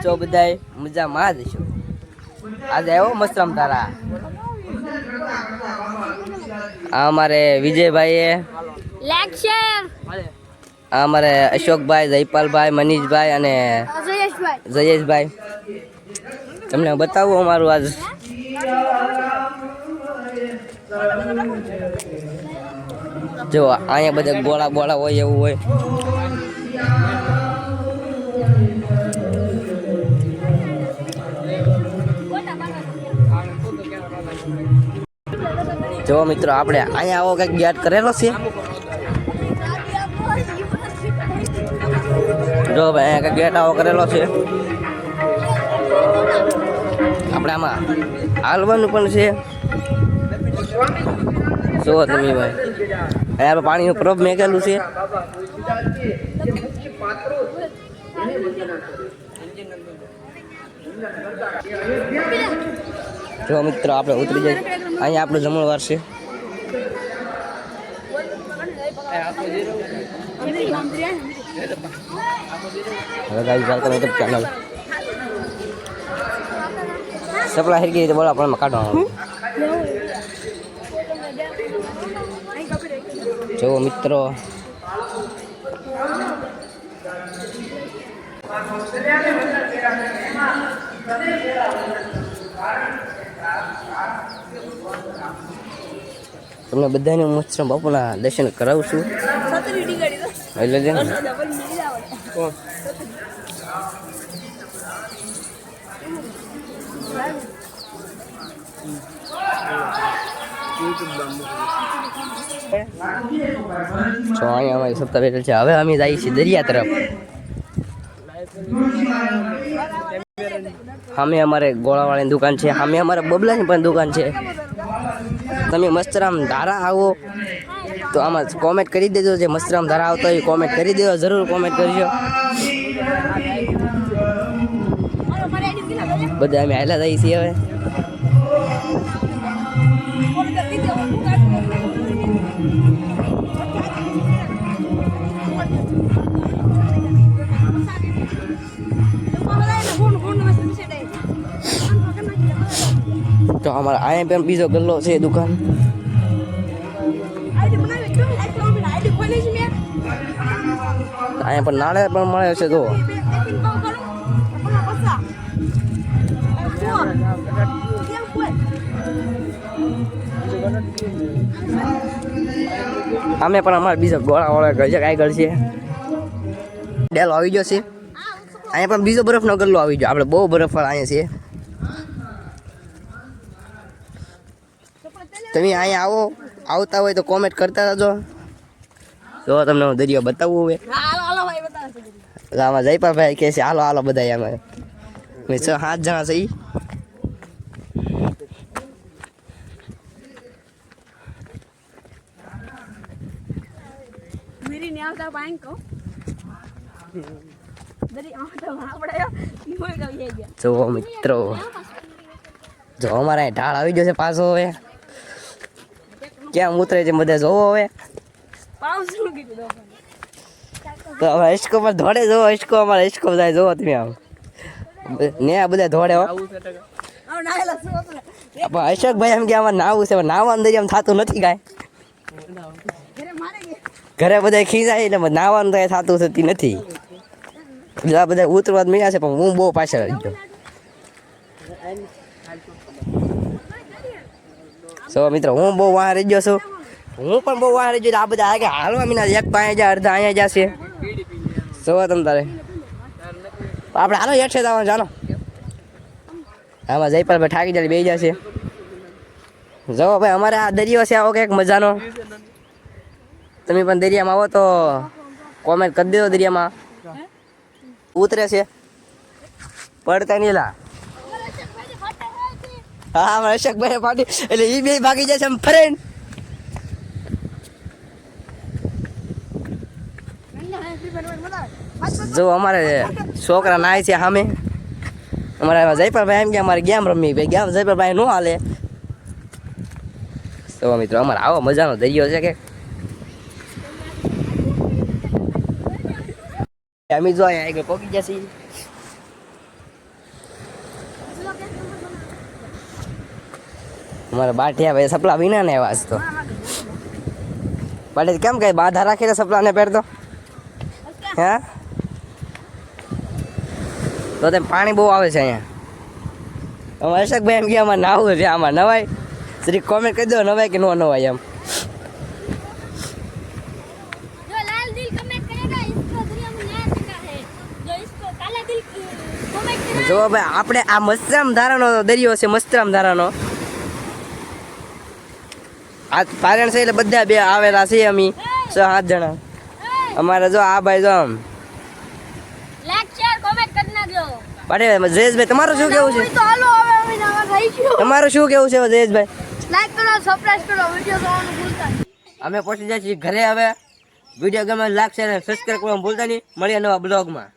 છો બધાય મજામાં જ છો? આજે આવ્યો મસ્તરામ તારા આ અમારે વિજયભાઈ લેક્ચર આ અમારે અશોકભાઈ, જયપાલભાઈ, મનીષભાઈ અને જયેશભાઈ. તમને બતાવું અમારું આજ જો અહીંયા બધા ગોળા બોળા હોય એવું હોય. જો મિત્રો આપણે અહીંયા આવો કંઈક ગેટ કરેલો છે. જો ભાઈ અહીંયા કંઈક ગેટ આવો કરેલો છે. આપણે આમાં હાલવાનું પણ છે. જો તમે ભાઈ અહીંયા પાણીનું પ્રબ મેકેલું છે. જો મિત્રો આપણે ઉતરી જાય. અહીંયા આપણું જમણવાર છે. હવે ગાઈસ વેલકમ યુટ્યુબ ચેનલ. સપલા હેરકી રીતે બોલા પણ કાઢવાનું. જો મિત્રો તમને બધાને મસ્ત બાપુના દર્શન કરાવું છું. એટલે જ ને જો અહીંયા અમારી સપ્તાહ બેઠેલ છે. હવે અમે જઈએ છીએ દરિયા તરફ. સામે અમારે ગોળાવાળાની દુકાન છે. સામે અમારે બબલાની પણ દુકાન છે. તમે મસ્તરામ ધારા આવો તો આમાં કોમેન્ટ કરી દેજો. જે મસ્તરામ ધારા આવતો હોય કોમેન્ટ કરી દેજો. જરૂર કોમેન્ટ કરજો. બધા અમે હાલા જઈએ છીએ. હવે તો અમારે અહીંયા પણ બીજો ગલ્લો છે દુકાન. અહીંયા પણ નાળે પણ મળે છે. તો અમે પણ અમારે બીજો ગોળાવાળા ગજક આગળ છે. ડેલો આવી ગયો છે. અહીંયા પણ બીજો બરફનો ગલ્લો આવી ગયો. આપણે બહુ બરફવાળા અહીંયા છીએ. તમે અહીંયા આવો, આવતા હોય તો કોમેન્ટ કરતા રહેજો. જો તમને હું દરિયો બતાવવું હવે. આમાં જયપાલભાઈ કહે છે હાલો હાલો બધા. અમે 6-7 જણા છે. જો મિત્રો જો અમારે ઢાળ આવી ગયો છે પાછો. હવે ક્યાં ઉતરે છે બધા જોવો. હવે તો હવે હિસકો પર ધોડે. જો હિસકો અમારે હિસકો જાય. જોવો તમે આમ ને આ બધા ધોડે. અશોકભાઈ એમ કે અમારે નાવું છે. નાવાનું દરિયામાં થતું નથી કાંઈ. ઘરે બધા ખીજાય એટલે નાવાનું તો થતું થતી નથી. આ બધા ઉતરવા મળ્યા છે પણ હું બહુ પાછળ રહી ગયો. સો મિત્રો હું બહુ વાહ રહી ગયો છું. હું પણ બહુ વાહ રહી ગયો. આ બધા આગળ હાલવા મીના એક પાસે જા અડધા અહીંયા જશે. સો તમ તારે આપણે હાલો હેઠ છે જવાનું. ચાલો આમાં જયપાલભાઈ ઠાકી જાય બે જશે. જો ભાઈ અમારે આ દરિયો છે આવો કંઈક મજાનો. તમે પણ દરિયામાં આવો તો કોમેન્ટ કરી દેજો. દરિયામાં ઉતરે છે પડતા નહીં લા. હા અમારે અશોકભાઈ પાટી એટલે એ બે ભાગી જાય છે આમ ફ્રેન્ડ. જો અમારે છોકરા નાય છે સામે. અમારા જયપાલભાઈ એમ કે અમારે ગેમ રમી. ભાઈ ગેમ જયપાલભાઈ નો હાલે. તો મિત્રો અમારે આવો મજાનો દરિયો છે કે અમે જો અહીંયા આગળ પહોંચી જશે. અમારા બાટિયા ભાઈ સપલા વિના ને એવા જ તો બાટી કેમ કઈ બાધા રાખીને સપલાને પહેરતો હે તો તેમ પાણી બહુ આવે છે અહીંયા અમારે અશોકભાઈ એમ કે આમાં નાવું છે આમાં નવાય શ્રી કોમેન્ટ કરી દો નવાય કે ન નવાય એમ जो लाल दिल कमेंट करेगा इसको दुनिया में नया जगह है जो इसको काला दिल कमेंट करेगा જો ભાઈ આપણે આ મસ્તરામ ધારાનો દરિયો છે મસ્તરામ ધારાનો આ પારણ છે એટલે બધા બે આવેલા છે અમે 6-7 જણા અમારે જો આ ભાઈ જો આમ लाइक शेयर कमेंट करना दो પાટે જયેશભાઈ તમારું શું કેવું છે तो હાલો હવે અમે નવા થઈ ગયો તમારું શું કેવું છે જયેશભાઈ લાઈક કરો સબસ્ક્રાઇબ કરો વિડિયો જોવાનું ભૂલતા નહીં અમે પહોંચી જાય છીએ ઘરે હવે વિડીયો ગમે લાગશે અને સબસ્ક્રાઈબ કરવાનું ભૂલતા નહીં મળીએ નવા બ્લોગમાં